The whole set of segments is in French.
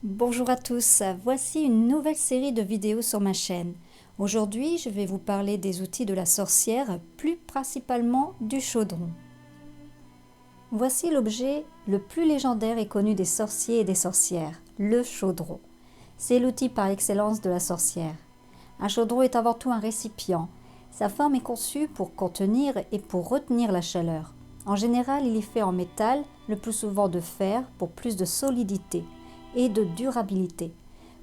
Bonjour à tous, voici une nouvelle série de vidéos sur ma chaîne. Aujourd'hui, je vais vous parler des outils de la sorcière, plus principalement du chaudron. Voici l'objet le plus légendaire et connu des sorciers et des sorcières, le chaudron. C'est l'outil par excellence de la sorcière. Un chaudron est avant tout un récipient. Sa forme est conçue pour contenir et pour retenir la chaleur. En général, il est fait en métal, le plus souvent de fer, pour plus de solidité et de durabilité,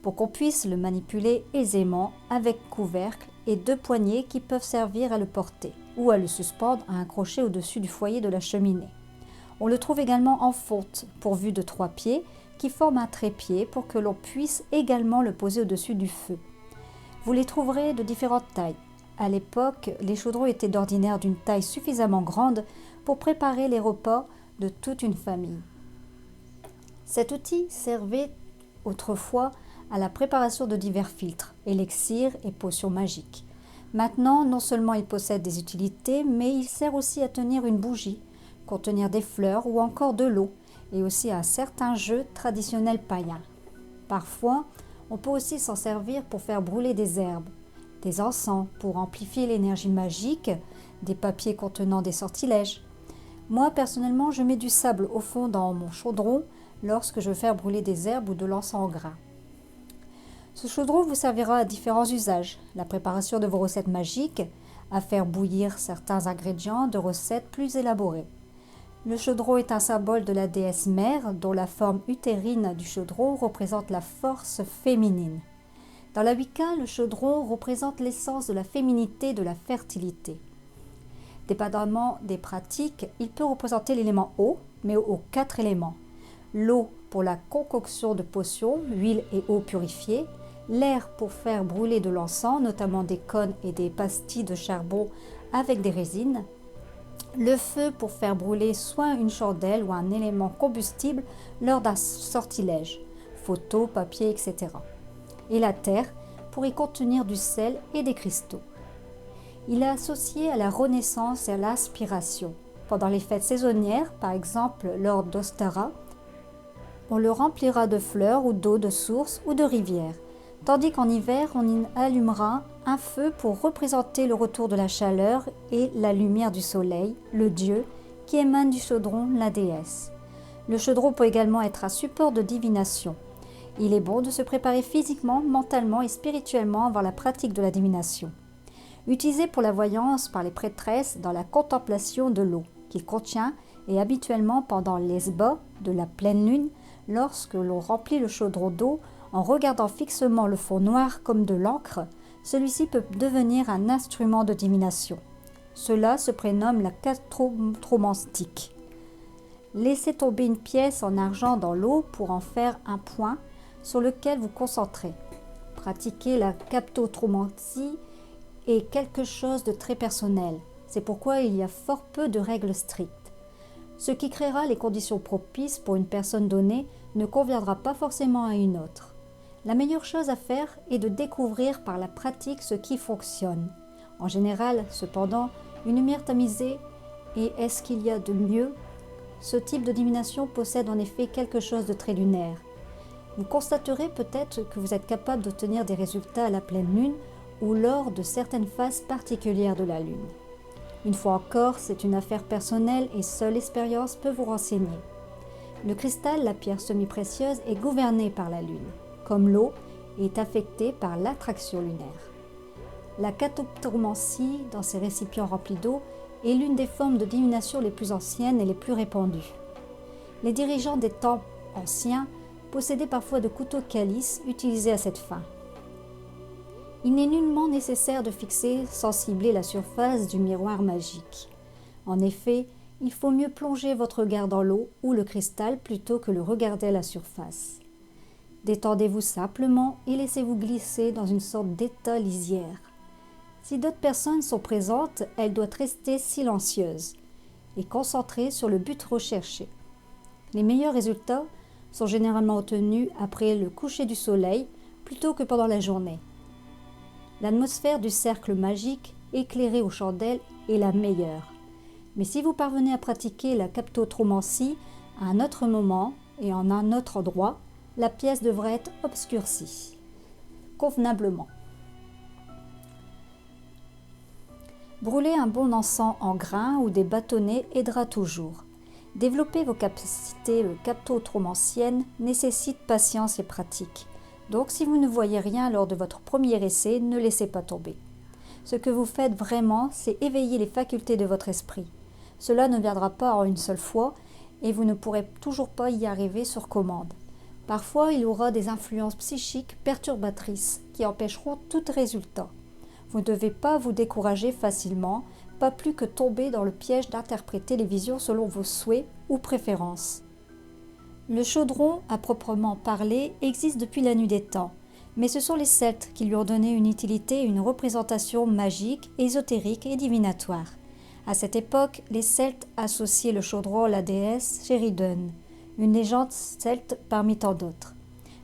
pour qu'on puisse le manipuler aisément avec couvercle et deux poignées qui peuvent servir à le porter ou à le suspendre à un crochet au-dessus du foyer de la cheminée. On le trouve également en fonte, pourvu de 3 pieds, qui forment un trépied pour que l'on puisse également le poser au-dessus du feu. Vous les trouverez de différentes tailles. À l'époque, les chaudrons étaient d'ordinaire d'une taille suffisamment grande pour préparer les repas de toute une famille. Cet outil servait autrefois à la préparation de divers filtres, élixirs et potions magiques. Maintenant, non seulement il possède des utilités, mais il sert aussi à tenir une bougie, contenir des fleurs ou encore de l'eau, et aussi à certains jeux traditionnels païens. Parfois, on peut aussi s'en servir pour faire brûler des herbes, des encens pour amplifier l'énergie magique, des papiers contenant des sortilèges. Moi, personnellement, je mets du sable au fond dans mon chaudron lorsque je veux faire brûler des herbes ou de l'encens en grains. Ce chaudron vous servira à différents usages. La préparation de vos recettes magiques, à faire bouillir certains ingrédients de recettes plus élaborées. Le chaudron est un symbole de la déesse mère dont la forme utérine du chaudron représente la force féminine. Dans la Wicca, le chaudron représente l'essence de la féminité et de la fertilité. Dépendamment des pratiques, il peut représenter l'élément eau, mais aux 4 éléments. L'eau pour la concoction de potions, huile et eau purifiée, l'air pour faire brûler de l'encens, notamment des cônes et des pastilles de charbon avec des résines, le feu pour faire brûler soit une chandelle ou un élément combustible lors d'un sortilège, photos, papier, etc. Et la terre pour y contenir du sel et des cristaux. Il est associé à la renaissance et à l'aspiration. Pendant les fêtes saisonnières, par exemple lors d'Ostara, on le remplira de fleurs ou d'eau de source ou de rivière, tandis qu'en hiver, on y allumera un feu pour représenter le retour de la chaleur et la lumière du soleil, le dieu, qui émane du chaudron, la déesse. Le chaudron peut également être un support de divination. Il est bon de se préparer physiquement, mentalement et spirituellement avant la pratique de la divination. Utilisé pour la voyance par les prêtresses dans la contemplation de l'eau qu'il contient et habituellement pendant l'esba de la pleine lune, lorsque l'on remplit le chaudron d'eau en regardant fixement le fond noir comme de l'encre, celui-ci peut devenir un instrument de divination. Cela se prénomme la captotromantique. Laissez tomber une pièce en argent dans l'eau pour en faire un point sur lequel vous concentrez. Pratiquer la captotromantie est quelque chose de très personnel. C'est pourquoi il y a fort peu de règles strictes. Ce qui créera les conditions propices pour une personne donnée ne conviendra pas forcément à une autre. La meilleure chose à faire est de découvrir par la pratique ce qui fonctionne. En général, cependant, une lumière tamisée et est-ce qu'il y a de mieux? Ce type de divination possède en effet quelque chose de très lunaire. Vous constaterez peut-être que vous êtes capable d'obtenir des résultats à la pleine lune ou lors de certaines phases particulières de la lune. Une fois encore, c'est une affaire personnelle et seule l'expérience peut vous renseigner. Le cristal, la pierre semi-précieuse, est gouverné par la lune, comme l'eau est affectée par l'attraction lunaire. La captomancie, dans ces récipients remplis d'eau, est l'une des formes de divination les plus anciennes et les plus répandues. Les dirigeants des temples anciens possédaient parfois de couteaux calices utilisés à cette fin. Il n'est nullement nécessaire de fixer sans cibler la surface du miroir magique. En effet, il faut mieux plonger votre regard dans l'eau ou le cristal plutôt que le regarder à la surface. Détendez-vous simplement et laissez-vous glisser dans une sorte d'état lisière. Si d'autres personnes sont présentes, elles doivent rester silencieuses et concentrées sur le but recherché. Les meilleurs résultats sont généralement obtenus après le coucher du soleil plutôt que pendant la journée. L'atmosphère du cercle magique, éclairé aux chandelles, est la meilleure. Mais si vous parvenez à pratiquer la captotromancie à un autre moment et en un autre endroit, la pièce devrait être obscurcie convenablement. Brûler un bon encens en grains ou des bâtonnets aidera toujours. Développer vos capacités captotromanciennes nécessite patience et pratique. Donc si vous ne voyez rien lors de votre premier essai, ne laissez pas tomber. Ce que vous faites vraiment, c'est éveiller les facultés de votre esprit. Cela ne viendra pas en une seule fois et vous ne pourrez toujours pas y arriver sur commande. Parfois, il y aura des influences psychiques perturbatrices qui empêcheront tout résultat. Vous ne devez pas vous décourager facilement, pas plus que tomber dans le piège d'interpréter les visions selon vos souhaits ou préférences. Le chaudron, à proprement parler, existe depuis la nuit des temps, mais ce sont les Celtes qui lui ont donné une utilité et une représentation magique, ésotérique et divinatoire. À cette époque, les Celtes associaient le chaudron à la déesse Sheridan, une légende celte parmi tant d'autres.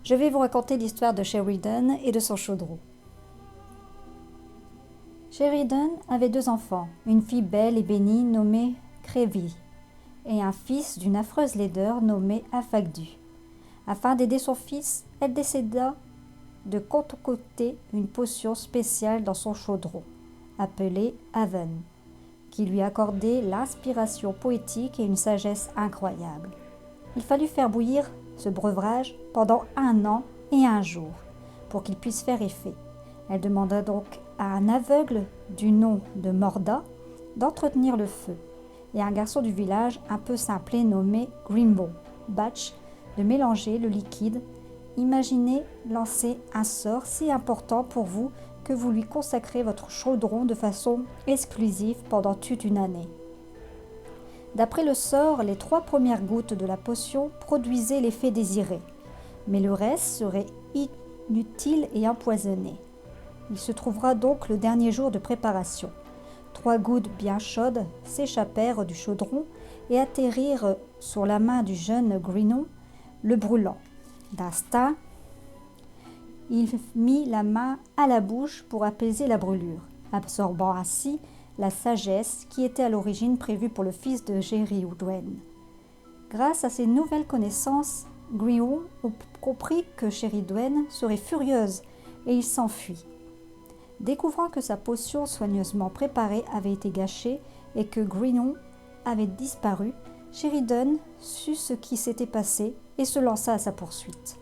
Je vais vous raconter l'histoire de Sheridan et de son chaudron. Sheridan avait 2 enfants, une fille belle et bénie nommée Crevy, et un fils d'une affreuse laideur nommé Afagdu. Afin d'aider son fils, elle décida de concocter une potion spéciale dans son chaudron, appelée Haven, qui lui accordait l'inspiration poétique et une sagesse incroyable. Il fallut faire bouillir ce breuvage pendant 1 an et 1 jour, pour qu'il puisse faire effet. Elle demanda donc à un aveugle du nom de Morda d'entretenir le feu, et à un garçon du village un peu simplé nommé Grimbo Batch de mélanger le liquide. Imaginez lancer un sort si important pour vous que vous lui consacrez votre chaudron de façon exclusive pendant toute une année. D'après le sort, les 3 premières gouttes de la potion produisaient l'effet désiré, mais le reste serait inutile et empoisonné. Il se trouvera donc le dernier jour de préparation. 3 gouttes bien chaudes s'échappèrent du chaudron et atterrirent sur la main du jeune Grinon, le brûlant. D'instinct, il mit la main à la bouche pour apaiser la brûlure, absorbant ainsi la sagesse qui était à l'origine prévue pour le fils de Sheridan. Grâce à ces nouvelles connaissances, Grinon comprit que Sheridan serait furieuse et il s'enfuit. Découvrant que sa potion soigneusement préparée avait été gâchée et que Grinon avait disparu, Sheridan sut ce qui s'était passé et se lança à sa poursuite.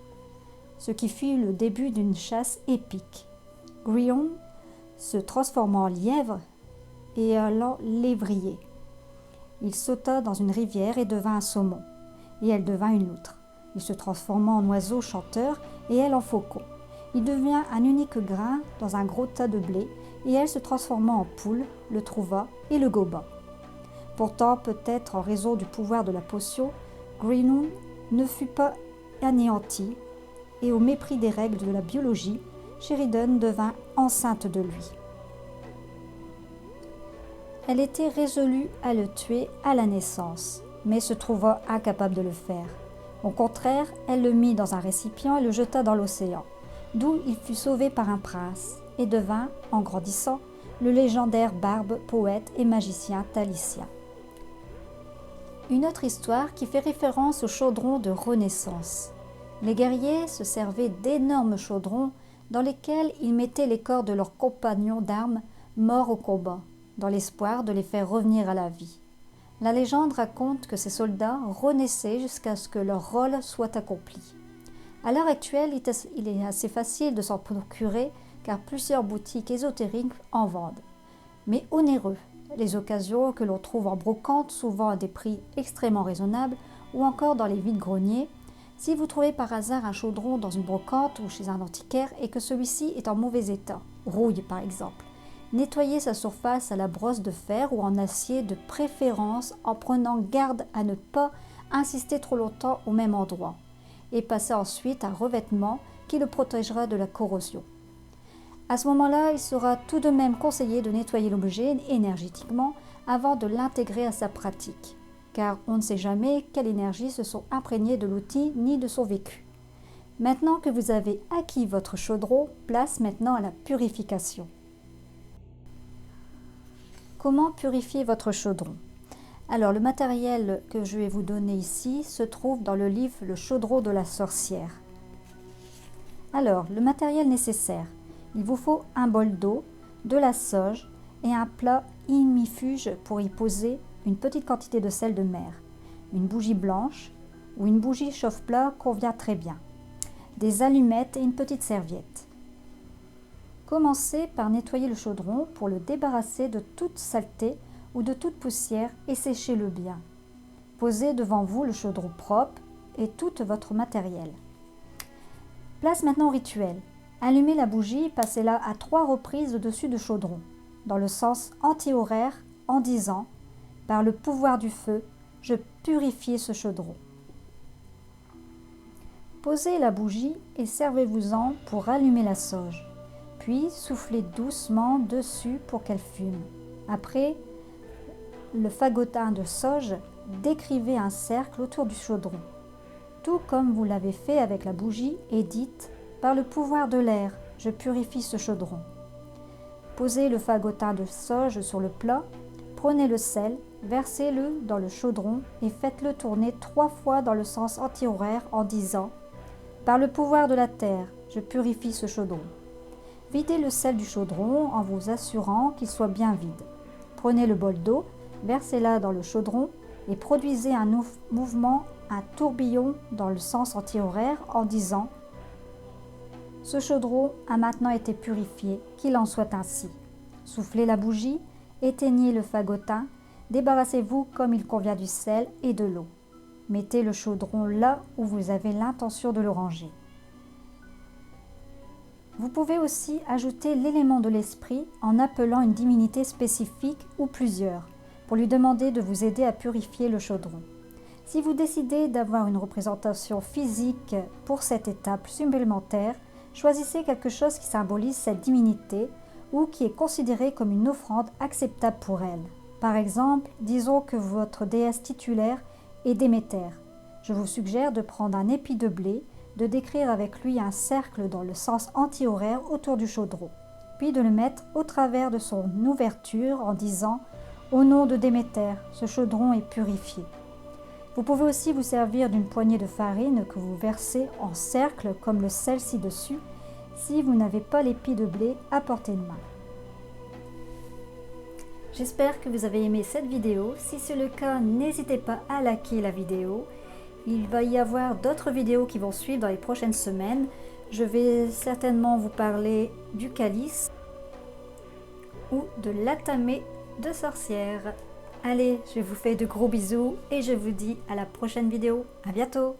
Ce qui fut le début d'une chasse épique. Grinon se transforma en lièvre et en lévrier. Il sauta dans une rivière et devint un saumon, et elle devint une loutre. Il se transforma en oiseau chanteur et elle en faucon. Il devient un unique grain dans un gros tas de blé, et elle se transforma en poule, le trouva et le goba. Pourtant, peut-être en raison du pouvoir de la potion, Grinon ne fut pas anéanti, et au mépris des règles de la biologie, Sheridan devint enceinte de lui. Elle était résolue à le tuer à la naissance, mais se trouva incapable de le faire. Au contraire, elle le mit dans un récipient et le jeta dans l'océan, d'où il fut sauvé par un prince et devint, en grandissant, le légendaire barbe, poète et magicien Talicien. Une autre histoire qui fait référence au chaudron de Renaissance. Les guerriers se servaient d'énormes chaudrons dans lesquels ils mettaient les corps de leurs compagnons d'armes morts au combat, dans l'espoir de les faire revenir à la vie. La légende raconte que ces soldats renaissaient jusqu'à ce que leur rôle soit accompli. À l'heure actuelle, il est assez facile de s'en procurer car plusieurs boutiques ésotériques en vendent. Mais onéreux, les occasions que l'on trouve en brocante, souvent à des prix extrêmement raisonnables, ou encore dans les vides-greniers. Si vous trouvez par hasard un chaudron dans une brocante ou chez un antiquaire et que celui-ci est en mauvais état, rouille par exemple, nettoyez sa surface à la brosse de fer ou en acier de préférence en prenant garde à ne pas insister trop longtemps au même endroit et passez ensuite un revêtement qui le protégera de la corrosion. À ce moment-là, il sera tout de même conseillé de nettoyer l'objet énergétiquement avant de l'intégrer à sa pratique, car on ne sait jamais quelles énergies se sont imprégnées de l'outil ni de son vécu. Maintenant que vous avez acquis votre chaudron, place maintenant à la purification. Comment purifier votre chaudron? Alors, le matériel que je vais vous donner ici se trouve dans le livre Le chaudron de la sorcière. Alors, le matériel nécessaire. Il vous faut un bol d'eau, de la sauge et un plat ignifuge pour y poser une petite quantité de sel de mer. Une bougie blanche ou une bougie chauffe-plat convient très bien. Des allumettes et une petite serviette. Commencez par nettoyer le chaudron pour le débarrasser de toute saleté ou de toute poussière et séchez-le bien. Posez devant vous le chaudron propre et tout votre matériel. Place maintenant au rituel. Allumez la bougie, passez-la à 3 reprises au-dessus du chaudron, dans le sens anti-horaire en disant « Par le pouvoir du feu, je purifie ce chaudron ». Posez la bougie et servez-vous-en pour allumer la sauge. Puis soufflez doucement dessus pour qu'elle fume. Après le fagotin de sauge, décrivez un cercle autour du chaudron, tout comme vous l'avez fait avec la bougie, et dites « Par le pouvoir de l'air, je purifie ce chaudron ». Posez le fagotin de sauge sur le plat, prenez le sel, versez-le dans le chaudron et faites-le tourner 3 fois dans le sens anti-horaire en disant « Par le pouvoir de la terre, je purifie ce chaudron ». Videz le sel du chaudron en vous assurant qu'il soit bien vide. Prenez le bol d'eau, versez-la dans le chaudron et produisez un mouvement, un tourbillon dans le sens anti-horaire en disant « Ce chaudron a maintenant été purifié, qu'il en soit ainsi ». Soufflez la bougie, éteignez le fagotin, débarrassez-vous comme il convient du sel et de l'eau. Mettez le chaudron là où vous avez l'intention de le ranger. Vous pouvez aussi ajouter l'élément de l'esprit en appelant une divinité spécifique ou plusieurs, pour lui demander de vous aider à purifier le chaudron. Si vous décidez d'avoir une représentation physique pour cette étape supplémentaire, choisissez quelque chose qui symbolise cette divinité ou qui est considéré comme une offrande acceptable pour elle. Par exemple, disons que votre déesse titulaire est Déméter. Je vous suggère de prendre un épi de blé, de décrire avec lui un cercle dans le sens anti-horaire autour du chaudron, puis de le mettre au travers de son ouverture en disant « Au nom de Déméter, ce chaudron est purifié ». Vous pouvez aussi vous servir d'une poignée de farine que vous versez en cercle comme le sel ci-dessus si vous n'avez pas l'épi de blé à portée de main. J'espère que vous avez aimé cette vidéo. Si c'est le cas, n'hésitez pas à liker la vidéo. Il va y avoir d'autres vidéos qui vont suivre dans les prochaines semaines. Je vais certainement vous parler du calice ou de l'atamé de sorcière. Allez, je vous fais de gros bisous et je vous dis à la prochaine vidéo. À bientôt!